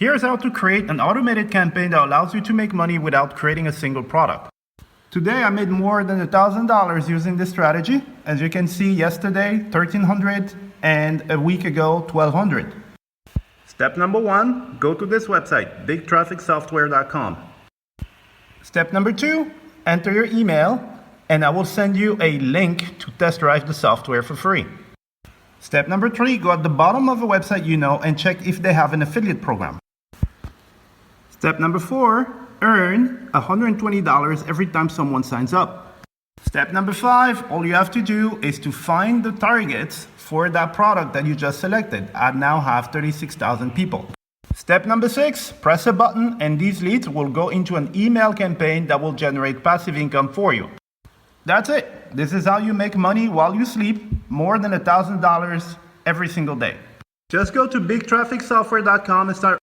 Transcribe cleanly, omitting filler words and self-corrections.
Here's how to create an automated campaign that allows you to make money without creating a single product. Today I made more than $1,000 using this strategy. As you can see, yesterday $1,300 and a week ago $1,200. Step number 1, go to this website, bigtrafficsoftware.com. Step number 2, enter your email and I will send you a link to test drive the software for free. Step number 3, go at the bottom of a website you know and check if they have an affiliate program. Step number 4, earn $120 every time someone signs up. Step number 5, all you have to do is to find the targets for that product that you just selected. I now have 36,000 people. Step number 6, press a button and these leads will go into an email campaign that will generate passive income for you. That's it. This is how you make money while you sleep, more than $1,000 every single day. Just go to bigtrafficsoftware.com and start